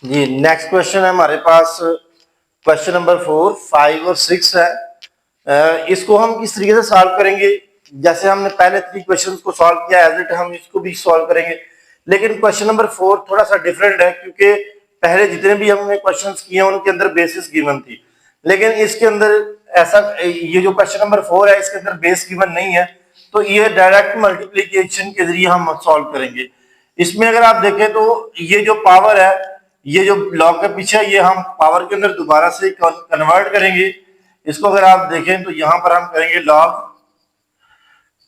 जी next question है हमारे पास question number 4, 5 और 6 है। इसको हम किस तरीके से सॉल्व करेंगे? जैसे हमने पहले 3 क्वेश्चंस को सॉल्व किया एज इट हम इसको भी सॉल्व करेंगे, लेकिन क्वेश्चन नंबर 4 थोड़ा सा डिफरेंट है क्योंकि पहले जितने भी हमने क्वेश्चंस किए उनके अंदर बेसिस गिवन थी, लेकिन इसके अंदर ऐसा ये जो क्वेश्चन नंबर 4 है इसके अंदर बेस गिवन नहीं है, तो ये डायरेक्ट मल्टीप्लिकेशन के जरिए हम सॉल्व करेंगे। इसमें अगर आप देखें तो ये जो पावर है, ये जो लॉग के पीछे है, ये हम पावर के अंदर दोबारा से कन्वर्ट करेंगे। इसको अगर आप देखें तो यहां पर हम करेंगे लॉग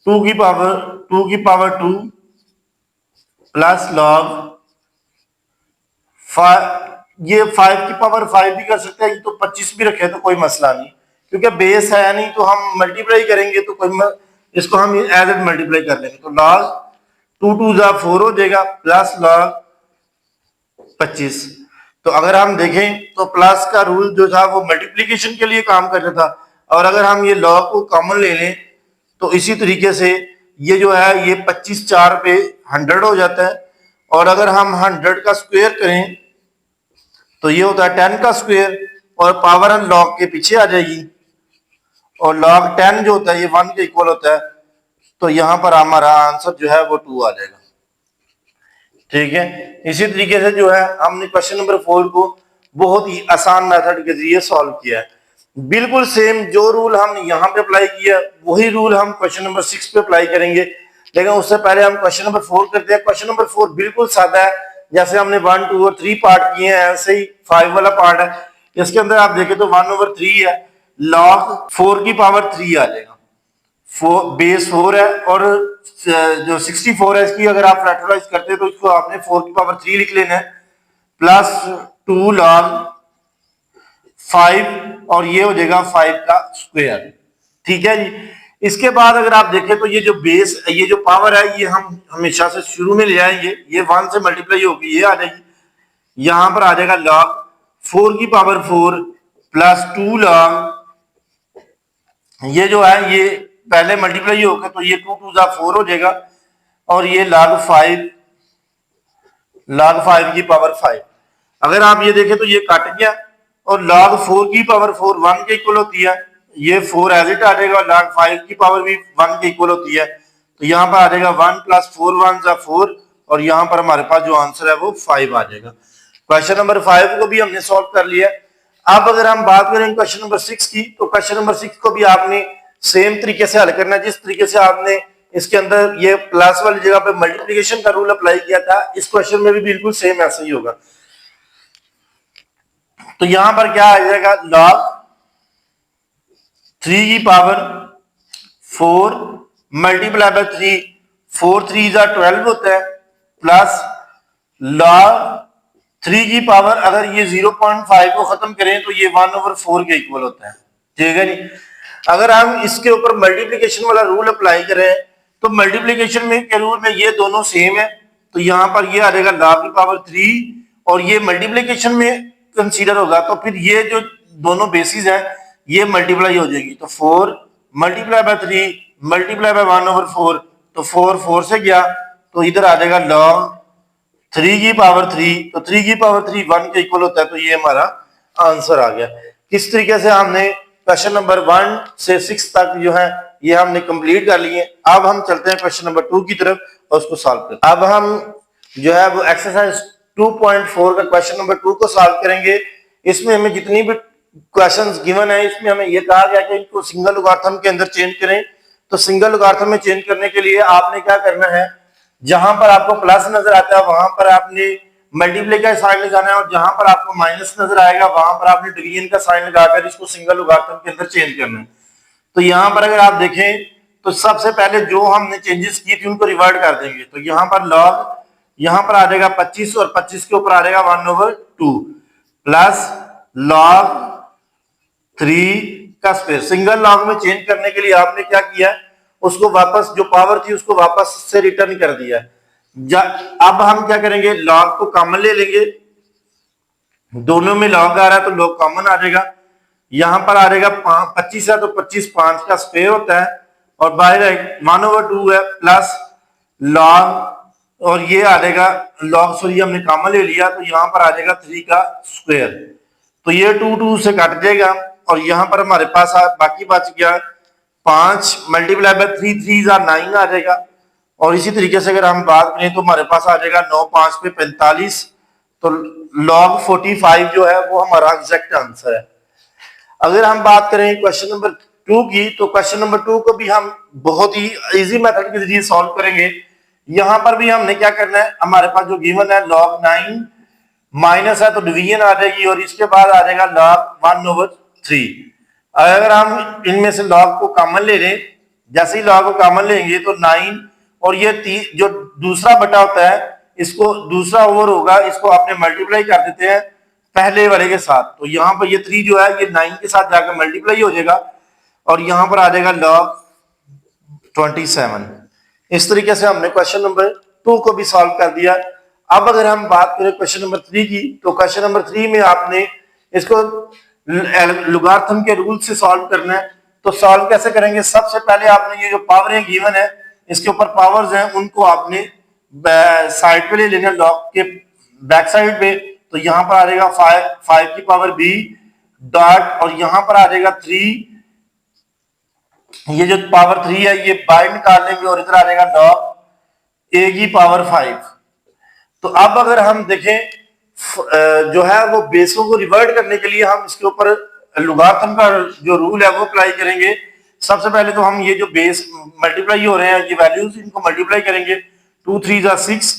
2 प्लस लॉग 5। ये 5 की पावर 5 भी कर सकते हैं, तो 25 भी रखे तो कोई मसला नहीं, क्योंकि बेस है नहीं तो हम मल्टीप्लाई करेंगे तो इसको हम एज इट मल्टीप्लाई कर लेंगे। तो लॉग 2 2 जा 4 हो जाएगा प्लस लॉग 25। तो अगर हम देखें तो प्लस का रूल जो था वो मल्टीप्लिकेशन के लिए काम करता था, और अगर हम ये लॉग को कॉमन ले लें तो इसी तरीके से ये जो है ये 25 4 पे 100 हो जाता है, और अगर हम 100 का स्क्वायर करें तो ये होता है 10 का स्क्वायर, और पावर लॉग के पीछे आ जाएगी, और लॉग 10 जो होता है ये 1 के इक्वल होता है, तो यहां पर हमारा आंसर जो है वो 2 आ जाएगा। ठीक है, इसी तरीके से जो है हमने क्वेश्चन नंबर 4 को बहुत ही आसान मेथड के जरिए सॉल्व किया है। बिल्कुल सेम जो रूल हम यहाँ पे अप्लाई किया वही रूल हम क्वेश्चन नंबर 6 पे अप्लाई करेंगे, लेकिन उससे पहले हम क्वेश्चन नंबर 4 करते हैं। क्वेश्चन नंबर 4 बिल्कुल सादा है, जैसे हमने 1 2 और 3 पार्ट किए हैं ऐसे ही 5 वाला पार्ट है। इसके अंदर आप देखें तो 1/3 है, log 4 की पावर 3 आ जाएगा। बेस 4 है, और जो 64 है इसकी अगर आप फैक्टराइज करते हैं तो इसको आपने 4 की पावर 3 लिख लेना है, प्लस 2 log 5, और ये हो जाएगा 5 का स्क्वायर। ठीक है जी। इसके बाद अगर आप देखें तो ये जो बेस, ये जो पावर है ये हम हमेशा से शुरू में ले आएंगे, ये 1 से मल्टीप्लाई होगी ये आ जाएगी, यहां पर आ जाएगा log 4 की पावर 4 प्लस 2 log, ये जो है ये पहले मल्टीप्लाई होगा तो ये 2 2 जा 4 हो जाएगा, और ये log 5 की पावर 5। अगर आप ये देखें तो ये कट गया, और log 4 की पावर 4 1 के इक्वल होती है, ये 4 एज इट आ जाएगा, और log 5 की पावर भी 1 के इक्वल होती है, तो यहाँ पर आ जाएगा 1 प्लस 4 1 जा 4, और यहाँ पर हमारे पास जो आंसर है वो 5 आ जाएगा। क्वेश्चन नंबर 5 को भी हमने सॉल्व कर लिया। अब अगर हम बात करें क्वेश्चन नंबर 6 की, तो क्वेश्चन नंबर 6 को भी आपने सेम तरीके से हल करना है, जिस तरीके से आपने इसके अंदर ये प्लस वाली जगह पे मल्टीप्लिकेशन का रूल अप्लाई किया था, इस क्वेश्चन में भी बिल्कुल सेम ऐसा ही होगा। तो यहां पर क्या आ जाएगा, log 3 की पावर 4 मल्टीप्लाई बाय 3, 4 3 जा 12 होता है, प्लस log 3 की पावर अगर ये 0.5 को खत्म करें तो ये 1/4 के इक्वल होता है। ठीक है जी। अगर हम इसके ऊपर मल्टीप्लिकेशन वाला रूल अप्लाई करें तो मल्टीप्लिकेशन में के रूल में ये दोनों सेम है, तो यहां पर ये आ जाएगा log की पावर 3, और ये मल्टीप्लिकेशन में कंसीडर होगा, तो फिर ये जो दोनों बेसिस है ये मल्टीप्लाई हो जाएगी, तो 4 मल्टीप्लाई बाय 3 मल्टीप्लाई बाय 1/4, तो 4 4 से गया, तो इधर आ जाएगा log 3 की पावर 3, तो 3 की पावर 3 1 के इक्वल होता है, तो ये हमारा आंसर आ गया। किस तरीके से हमने क्वेश्चन नंबर 1 से 6 तक जो है ये हमने कंप्लीट कर लिए। अब हम चलते हैं क्वेश्चन नंबर 2 की तरफ और उसको सॉल्व करते हैं। अब हम जो है वो एक्सरसाइज 2.4 का क्वेश्चन नंबर 2 को सॉल्व करेंगे। इसमें हमें जितनी भी क्वेश्चंस गिवन है इसमें हमें ये कहा गया कि इनको सिंगल लॉगरिथम के अंदर चेंज करें। तो सिंगल लॉगरिथम में चेंज करने के लिए आपने क्या करना है, जहां पर आपको प्लस नजर आता है वहां पर आपने मल्टीप्लाई का साइन लगाना है, और जहां पर आपको माइनस नजर आएगा वहां पर आपने डिवीजन का साइन लगाकर इसको सिंगल लॉगरिथम के अंदर चेंज करना है। तो यहाँ पर अगर आप देखें तो सबसे पहले जो हमने चेंजेस की थी उनको रिवर्ट कर देंगे, तो यहाँ पर लॉग यहाँ पर आ जाएगा 25, और 25 के ऊपर आ जाएगा 1/2 प्लस log 3 का स्क्वायर। सिंगल लॉग में चेंज करने के लिए आपने क्या किया, उसको वापस जो पावर थी उसको वापस से रिटर्न कर दिया। अब हम क्या करेंगे, लॉग को कॉमन ले लेंगे, दोनों में लॉग आ रहा है तो लॉग कॉमन आ जाएगा, यहां पर आ जाएगा 25 है तो 25 5 का स्क्वायर होता है, और बाहर 1/2 है प्लस log और ये आ जाएगा लॉग, सॉरी हमने कॉमन ले लिया तो यहाँ पर आ जाएगा 3 का स्क्वायर, तो ये 2 2 से कट जाएगा और यहाँ पर हमारे पास बाकी बच गया 5 मल्टीप्लाई बाय 3 3 9 आ जाएगा। और इसी तरीके से अगर हम बात करें तो हमारे पास आ जाएगा 9 5 पे 45, तो लॉग 45 जो है वो हमारा एग्जैक्ट आंसर है। अगर हम बात करें क्वेश्चन नंबर 2 की, तो क्वेश्चन नंबर 2 को भी हम बहुत ही इजी मेथड के जरिए सॉल्व करेंगे। यहां पर भी हमने क्या करना है, हमारे पास जो गिवन है log 9 माइनस है तो डिवीजन आ जाएगी और इसके बाद आ जाएगा log 1/3। अगर हम इनमें से log को कॉमन ले लें, जैसे ही log को कॉमन लेंगे तो 9 और ये जो दूसरा बटा होता है इसको दूसरा ओवर होगा, इसको आपने मल्टीप्लाई कर देते हैं पहले वाले के साथ, तो यहाँ पर ये 3 जो है ये 9 के साथ जाकर मल्टीप्लाई हो जाएगा और यहाँ पर आ जाएगा log 27। इस तरीके से हमने क्वेश्चन नंबर 2 को भी सॉल्व कर दिया। अब अगर हम बात करें क्वेश्चन नंबर 3 की, तो क्वेश्चन नंबर 3 में आपने इसको लॉगरिथम के रूल से सॉल्व करना है। तो सॉल्व कैसे करेंगे, सबसे पहले आपने ये जो पावर गिवन है इसके ऊपर पावर्स हैं उनको आपने साइड पे ले लेना, लॉग के बैक साइड पे, तो यहां पर आ जाएगा 5 की पावर b डॉट और यहां पर आ जाएगा 3, ये जो पावर 3 है ये बाहर निकाल लेंगे और इधर आ जाएगा लॉग a की पावर 5। तो अब अगर हम देखें जो है वो बेसों को रिवर्ट करने के लिए हम इसके ऊपर लॉगरिथम का जो रूल है वो अप्लाई करेंगे। सबसे पहले तो हम ये जो बेस मल्टीप्लाई हो रहे हैं ये वैल्यूज इनको मल्टीप्लाई करेंगे, 2 3 6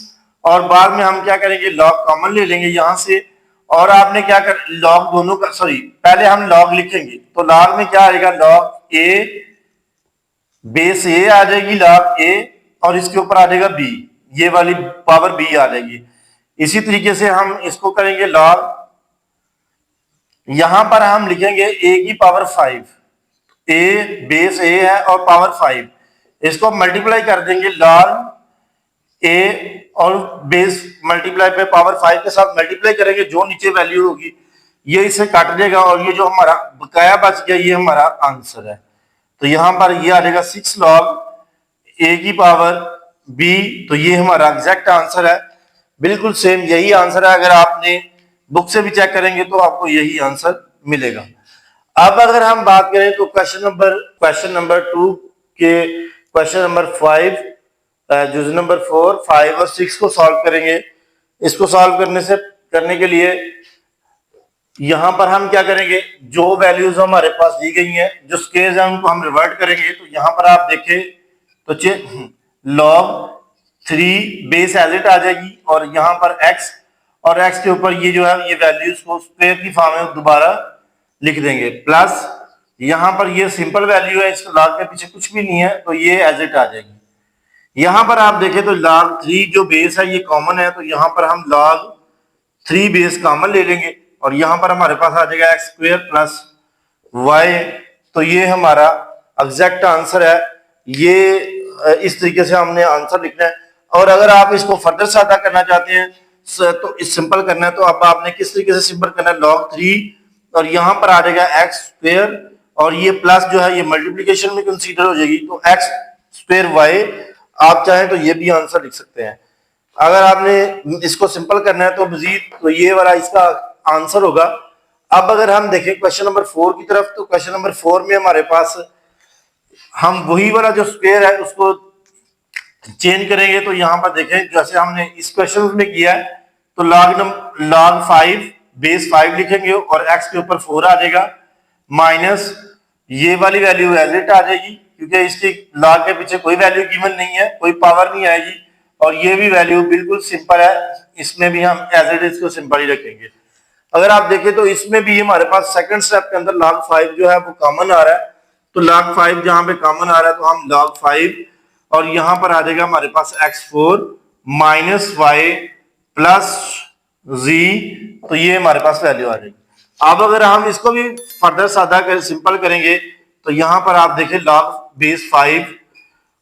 और बाद में हम क्या करेंगे लॉग कॉमन ले लेंगे यहां से, और आपने क्या कर लॉग दोनों का, सॉरी पहले हम लॉग लिखेंगे तो लॉग में क्या आएगा लॉग a बेस a आ जाएगी लॉग a और इसके ऊपर आ जाएगा b, ये वाली पावर b आ जाएगी। इसी तरीके से हम इसको करेंगे लॉग, यहां पर हम लिखेंगे a की पावर 5, a बेस a है और पावर 5, इसको मल्टीप्लाई कर देंगे लॉग a और बेस मल्टीप्लाई पे पावर 5 के साथ मल्टीप्लाई करेंगे, जो नीचे वैल्यू होगी ये इससे काट देगा और ये जो हमारा बकाया बच गया ये हमारा आंसर है। तो यहां पर ये आ जाएगा 6 लॉग a की पावर b, तो ये हमारा एग्जैक्ट आंसर है, बिल्कुल सेम यही आंसर है। अगर आपने बुक से भी चेक करेंगे तो आपको यही आंसर मिलेगा। अब अगर हम बात करें तो क्वेश्चन नंबर 2 के क्वेश्चन नंबर 5 जुज नंबर 4 5 और 6 को सॉल्व करेंगे। इसको सॉल्व करने के लिए यहां पर हम क्या करेंगे, जो वैल्यूज हमारे पास दी गई हैं जो स्केयर्स हैं उनको हम रिवर्ट करेंगे। तो यहां पर आप देखें तो log 3 बेस एज इट आ जाएगी और यहां पर x और x के ऊपर ये जो है ये वैल्यूज को स्क्वायर की फॉर्म में दोबारा लिख देंगे, प्लस यहां पर ये सिंपल वैल्यू है, इस log के पीछे कुछ भी नहीं है तो ये एज इट आ जाएगी। यहां पर आप देखें तो log 3 जो बेस है ये कॉमन है, तो यहां पर हम log 3 बेस कॉमन ले लेंगे और यहां पर हमारे पास आ जाएगा एक्स स्क्वायर प्लस वाई, तो ये हमारा एग्जैक्ट आंसर है। ये इस तरीके से हमने आंसर लिखना है। और अगर आप इसको फर्दर सादा करना चाहते हैं तो इस सिंपल करना है, तो अब आपने किस तरीके से सिंपल करना है, log 3 और यहां पर आ जाएगा एक्स स्क्वायर और ये प्लस जो है ये मल्टीप्लीकेशन में कंसीडर हो जाएगी, तो एक्स स्क्वायर वाई, आप चाहें तो ये भी आंसर लिख सकते हैं। अगर आपने इसको सिंपल करना है तो मजीद तो ये वाला इसका आंसर होगा। अब अगर हम देखें क्वेश्चन नंबर 4 की तरफ, तो क्वेश्चन नंबर 4 में हमारे पास हम वही वाला जो स्क्वायर है उसको चेंज करेंगे। तो यहां पर देखें जैसे हमने इस क्वेश्चन में किया है, तो log 5 बेस 5 लिखेंगे और x के ऊपर 4 आ जाएगा माइनस ये वाली वैल्यू एज इट आ जाएगी, क्योंकि इसकी log के पीछे कोई वैल्यू गिवन नहीं है, कोई पावर नहीं आएगी और ये भी वैल्यू बिल्कुल सिंपल है, इसमें भी हम एज इट इसको सिंपल ही रखेंगे। अगर आप देखें तो इसमें भी हमारे पास सेकंड स्टेप के अंदर log 5 जो है वो कॉमन आ रहा है, तो log 5 जहां पे कॉमन आ रहा है तो हम log 5 और यहां पर आ जाएगा हमारे पास x4 minus y plus z, तो ये हमारे पास वैल्यू आ जाएगी। अब अगर हम इसको भी फर्दर सादा कर सिंपल करेंगे तो यहां पर आप देखें log बेस 5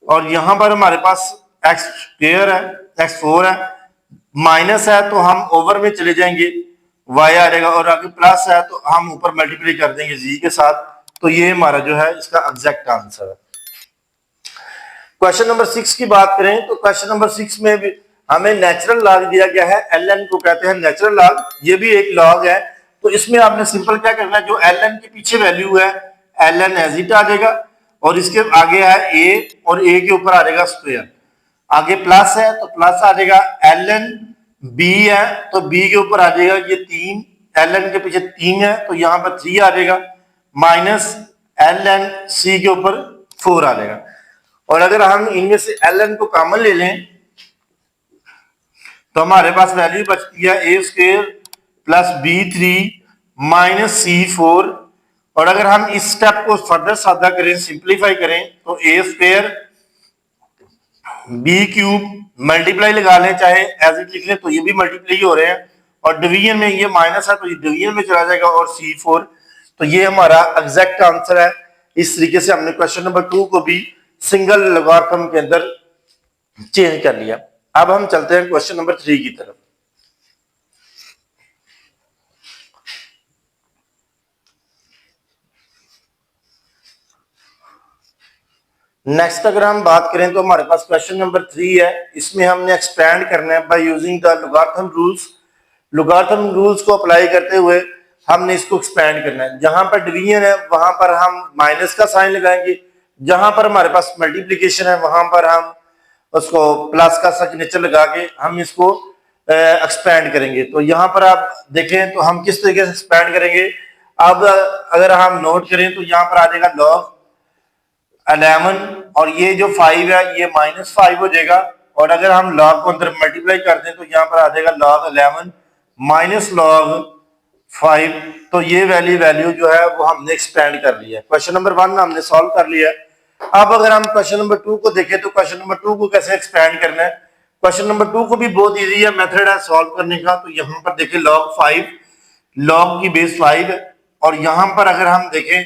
और यहां पर हमारे पास x स्क्वायर है, x4 है, माइनस है तो हम ओवर में चले जाएंगे, y आ जाएगा और आगे प्लस है तो हम ऊपर मल्टीप्लाई कर देंगे z के साथ, तो ये हमारा जो है इसका एग्जैक्ट आंसर है। क्वेश्चन नंबर 6 की बात करें तो क्वेश्चन नंबर 6 में भी हमें नेचुरल लॉग दिया गया है, ln को कहते हैं नेचुरल लॉग, ये भी एक लॉग है। तो इसमें आपने सिंपल क्या करना है, जो ln के पीछे वैल्यू है ln एज इट आ जाएगा, और इसके आगे है a, और a के ऊपर आ जाएगा स्क्वायर, आगे प्लस है तो प्लस आ जाएगा, ln b है तो b के ऊपर आ जाएगा ये 3, ln के पीछे 3 है तो यहाँ पर 3 आ जाएगा, माइनस ln c के ऊपर 4 आ जाएगा। और अगर हम इनमें से ln को कॉमन ले लें तो हमारे पास वैल्यू बचती है a square plus b3 minus c4। और अगर हम इस स्टेप को फर्दर सादा करें, सिंप्लीफाई करें, तो a square b cube multiply लगा लें, चाहे एज इट लिख लें तो ये भी मल्टीप्लाई हो रहे हैं, और डिवीजन में ये माइनस है तो ये डिवीजन में चला जाएगा, और c4। तो ये हमारा एग्जैक्ट आंसर है। इस तरीके से हमने क्वेश्चन नंबर 2 को भी सिंगल लॉगरिथम के अंदर चेंज कर लिया। अब हम चलते हैं क्वेश्चन नंबर 3 की तरफ। नेक्स्ट अगर हम बात करें तो हमारे पास क्वेश्चन नंबर 3 है। इसमें हमने एक्सपेंड करना है by using the logarithm rules. Logarithm rules को अप्लाई करते हुए हमने इसको एक्सपेंड करना है। जहां पर डिवीजन है वहां पर हम माइनस का साइन लगाएंगे, जहां पर हमारे पास मल्टीप्लिकेशन है वहां पर हम उसको प्लस का सिग्नेचर लगा के हम इसको एक्सपेंड करेंगे। तो यहाँ पर आप देखें तो हम किस तरीके से एक्सपेंड करेंगे। अब अगर हम नोट करें तो यहाँ पर आ जाएगा लॉग 11, और ये जो 5 है ये -5 हो जाएगा, और अगर हम लॉग को अंदर मल्टीप्लाई कर दें तो यहाँ पर आ जाएगा लॉग 11 माइनस लॉग 5। तो ये वैल्यू जो है वो हमने एक्सपेंड कर लिया है। क्वेश्चन नंबर 1 हमने सॉल्व कर लिया है। अब अगर हम क्वेश्चन नंबर 2 को देखें तो क्वेश्चन नंबर 2 को कैसे एक्सपेंड करना है। क्वेश्चन नंबर 2 को भी बहुत इजी है, मेथड है सॉल्व करने का। तो यहाँ पर देखें लॉग 5, लॉग की बेस 5 है, और यहाँ पर अगर हम देखें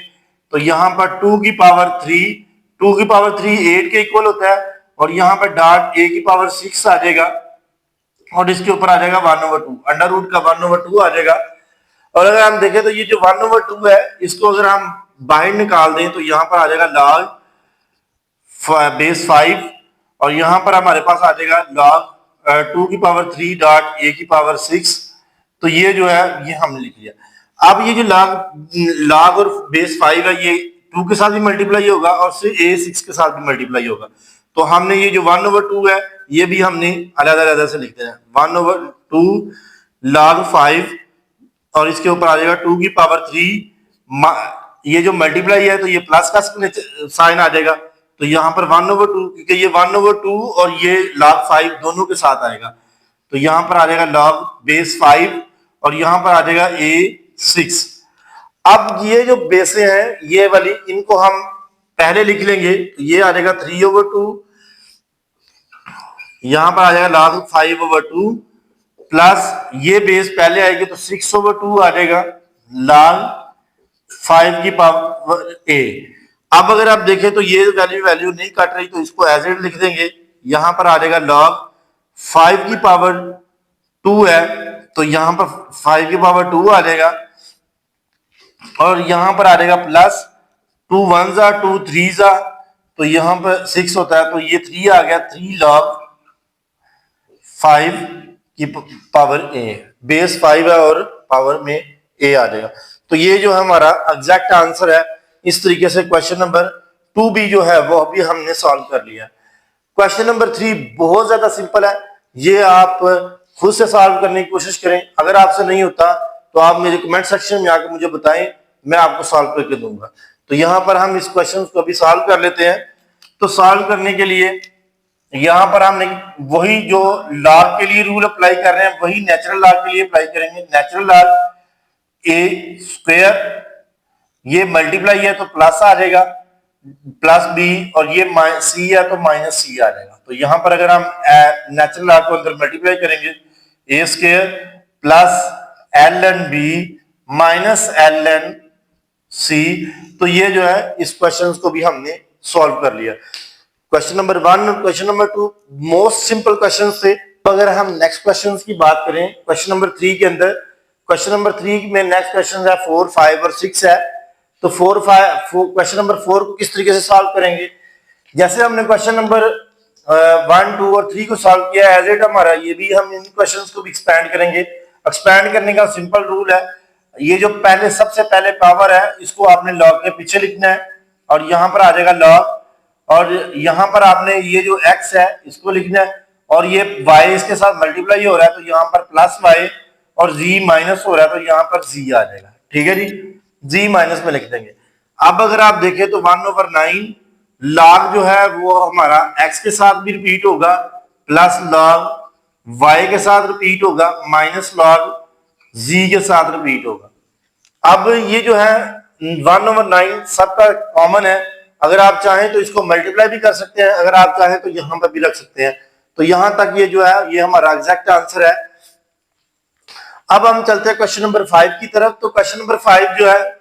तो यहाँ पर 2 की पावर 3 8 के इक्वल होता है, और यहाँ पर डॉट a की पावर 6 आ जाएगा, और इसके ऊपर आ जाएगा 1/2, अंडर रूट का 1/2 आ जाएगा। और अगर हम देखें तो ये जो 1/2 है इसको अगर हम बाहर निकाल दें तो यहाँ पर आ जाएगा लॉग बेस 5, और यहाँ पर हमारे पास आ जाएगा लॉग 2 की पावर 3 डॉट a की पावर 6। तो ये जो है ये हमने लिख लिया। अब ये जो लॉग और बेस 5 है ये 2 के साथ भी मल्टीप्लाई होगा और फिर a6 के साथ भी मल्टीप्लाई होगा। तो हमने ये जो 1/2 है ये भी हमने अलग-अलग से लिख देना है। 1/2 log 5, और इसके ऊपर आ जाएगा 2 की पावर 3, ये जो मल्टीप्लाई है तो ये प्लस का साइन आ जाएगा। तो यहाँ पर 1/2, क्योंकि ये 1/2 और ये log 5 दोनों के साथ आएगा, तो यहाँ पर आ जाएगा log बेस 5, और यहाँ पर आ जाएगा a6। अब ये जो बेसे हैं ये वाली, इनको हम पहले लिख लेंगे। तो ये आ जाएगा 3/2, यहां पर आ जाएगा log 5/2, प्लस ये बेस पहले आएगी तो 6/2 आ जाएगा log 5 की पावर a। अब अगर आप देखें तो ये वैल्यू नहीं कट रही, तो इसको एज इट लिख देंगे। यहां पर आ जाएगा log 5 की पावर 2 है, तो यहां पर 5 की पावर 2 आ जाएगा, और यहां पर आ जाएगा प्लस 2 1s 2 3s, तो यहां पर 6 होता है तो ये 3 आ गया, 3 log 5 की पावर a। बेस 5 है और पावर में a आ जाएगा। तो ये जो हमारा एग्जैक्ट आंसर है। इस तरीके से क्वेश्चन नंबर 2 भी जो है वो भी हमने सॉल्व कर लिया। क्वेश्चन नंबर 3 बहुत ज्यादा सिंपल है, ये आप खुद से सॉल्व करने की कोशिश करें। अगर आपसे नहीं होता तो आप मेरे कमेंट सेक्शन में आकर मुझे बताएं, मैं आपको सॉल्व करके दूंगा। तो यहाँ पर हम इस क्वेश्चन को भी सॉल्व कर लेते हैं। तो सॉल्व करने के लिए यहाँ पर हमने वही जो लॉग के लिए रूल अप्लाई कर रहे हैं वही नेचुरल लॉग के लिए अप्लाई करेंगे। नेचुरल लॉग a स्क्वायर, ये मल्टीप्लाई है तो प्लस आ जाएगा, प्लस b, और ये c है तो माइनस c आ जाएगा। तो यहाँ पर अगर हम नेचुरल लॉग को अंदर मल्टीप्लाई करेंगे, a square plus ln b minus ln c, तो ये जो है इस क्वेश्चन को भी हमने सॉल्व कर लिया। क्वेश्चन नंबर 1 और question number 2 most simple question थे। तो अगर हम नेक्स्ट क्वेश्चन की बात करें क्वेश्चन नंबर 3 के अंदर, क्वेश्चन नंबर 3 में नेक्स्ट क्वेश्चन है 4 5 और 6 है। तो 4 5 क्वेश्चन नंबर 4 को किस तरीके से सॉल्व करेंगे। जैसे हमने क्वेश्चन नंबर 1, 2 और 3 को सॉल्व किया एज इट हमारा, ये भी हम इन क्वेश्चंस को भी एक्सपैंड करेंगे। एक्सपैंड करने का सिंपल रूल है, ये जो पहले सबसे पहले पावर है इसको आपने लॉग के पीछे लिखना है और यहां पर आ जाएगा लॉग, और यहां पर आपने ये जो x है इसको लिखना है, और ये y इसके साथ मल्टीप्लाई हो रहा है तो यहां पर प्लस y, और z माइनस हो रहा है तो यहां पर z आ जाएगा। ठीक है जी, z माइनस में लिख देंगे। अब अगर आप देखें तो 1/9 लॉग जो है वो हमारा x के साथ भी रिपीट होगा, प्लस लॉग y के साथ रिपीट होगा, माइनस लॉग z के साथ रिपीट होगा। अब ये जो है 1/9 सबका कॉमन है, अगर आप चाहें तो इसको मल्टीप्लाई भी कर सकते हैं, अगर आप चाहें तो यहां पर भी रख सकते हैं। तो यहां तक ये जो है ये हमारा एग्जैक्ट आंसर है। अब हम चलते हैं क्वेश्चन नंबर 5 की तरफ। तो क्वेश्चन नंबर 5 जो है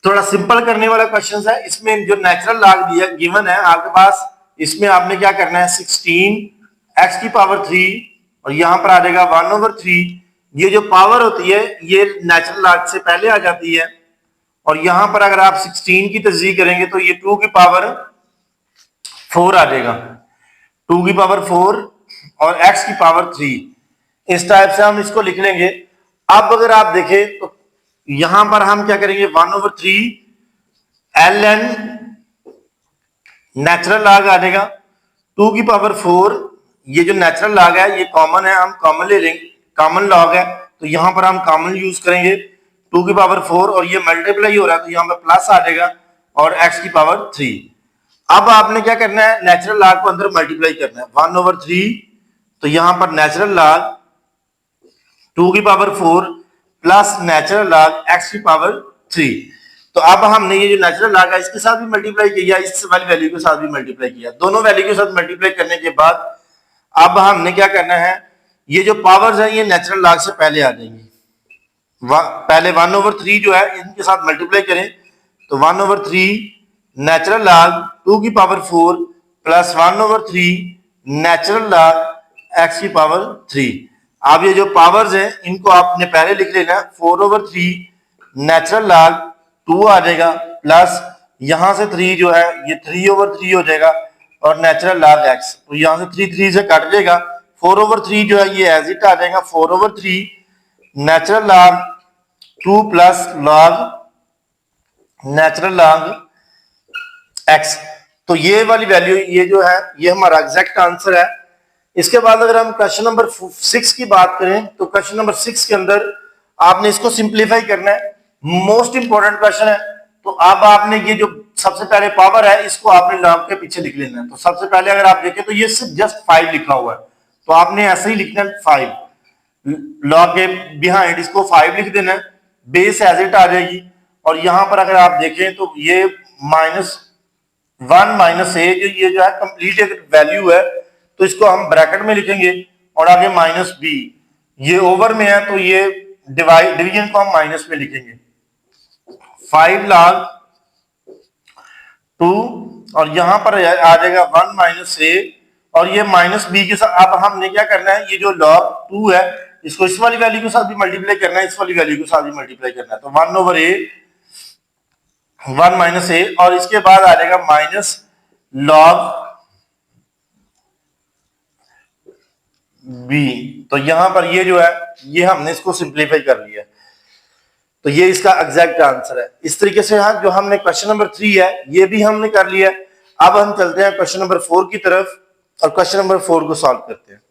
थोड़ा सिंपल करने वाला क्वेश्चन है। इसमें जो नेचुरल लॉग दिया गिवन है आपके पास, इसमें आपने क्या करना है 16x⁻³ और यहां पर आ जाएगा 1/3। ये जो पावर होती है ये नेचुरल लॉग से पहले आ जाती है, और यहां पर अगर आप 16 की तस्दीक करेंगे तो ये 2⁴ आ जाएगा, 2⁴ और x⁻³ इस टाइप से हम इसको लिख लेंगे। अब अगर आप देखें तो यहां पर हम क्या करेंगे 1/3 ln नेचुरल लॉग आ जाएगा, 2⁴ ये जो नेचुरल लॉग है ये कॉमन है, हम कॉमन ले लेंगे, कॉमन लॉग है तो यहां पर हम कॉमन यूज करेंगे 2⁴, और ये मल्टीप्लाई हो रहा है तो यहां पर प्लस आ जाएगा और x⁻³ अब आपने क्या करना है नेचुरल लॉग को अंदर मल्टीप्लाई करना है 1/3, तो यहां पर natural log 2⁴ plus natural log x⁻³। तो अब हमने ये जो नेचुरल लॉग है इसके साथ भी मल्टीप्लाई किया, इस वाली वैल्यू के साथ भी मल्टीप्लाई किया, दोनों वैल्यू के साथ मल्टीप्लाई करने के बाद अब हमने क्या करना है, ये जो पावर्स है ये नेचुरल लॉग से पहले आ जाएंगी। पहले 1/3 जो है इनके साथ मल्टीप्लाई करें तो 1/3 natural log 2⁴ plus 1/3 natural log x⁻³। अब ये जो पावर्स हैं इनको आपने पहले लिख लेना है, 4/3 नेचुरल लॉग 2 आ जाएगा, प्लस यहां से 3 जो है ये 3/3 हो जाएगा और नेचुरल लॉग x, तो यहां से 3 से कट जाएगा, 4/3 जो है ये एज इट आ जाएगा, 4/3 natural log 2 plus log natural log x। तो ये वाली वैल्यू ये जो है ये हमारा एग्जैक्ट आंसर है। इसके बाद अगर हम क्वेश्चन नंबर 6 की बात करें तो क्वेश्चन नंबर 6 के अंदर आपने इसको सिंप्लीफाई करना है, मोस्ट इंपॉर्टेंट क्वेश्चन है। तो अब आपने ये जो सबसे पहले पावर है इसको आपने लॉग के पीछे लिख लेना है। तो सबसे पहले अगर आप देखें तो ये सिर्फ जस्ट 5 लिखा हुआ है, तो आपने ऐसे ही लिखना है 5, लॉग के बिहाइंड इसको 5 लिख देना है, बेस एज इट आ जाएगी। और यहां पर अगर आप देखें तो ये -1 - a जो है कंप्लीट एक वैल्यू है तो इसको हम ब्रैकेट में लिखेंगे, और आगे -b ये ओवर में है तो ये डिवीजन को हम माइनस में लिखेंगे, 5 log 2 और यहां पर आ जाएगा 1 - a और ये -b के साथ। अब हमने क्या करना है, ये जो log 2 है इसको इस वाली वैल्यू के साथ भी मल्टीप्लाई करना है, इस वाली वैल्यू के साथ भी मल्टीप्लाई करना है, तो 1 - a और इसके बाद आ जाएगा माइनस log b। तो यहां पर ये जो है ये हमने इसको सिंप्लीफाई कर लिया, तो ये इसका एग्जैक्ट आंसर है। इस तरीके से जो हमने क्वेश्चन नंबर 3 है ये भी हमने कर लिया। अब हम चलते हैं क्वेश्चन नंबर 4 की तरफ और क्वेश्चन नंबर 4 को सॉल्व करते हैं।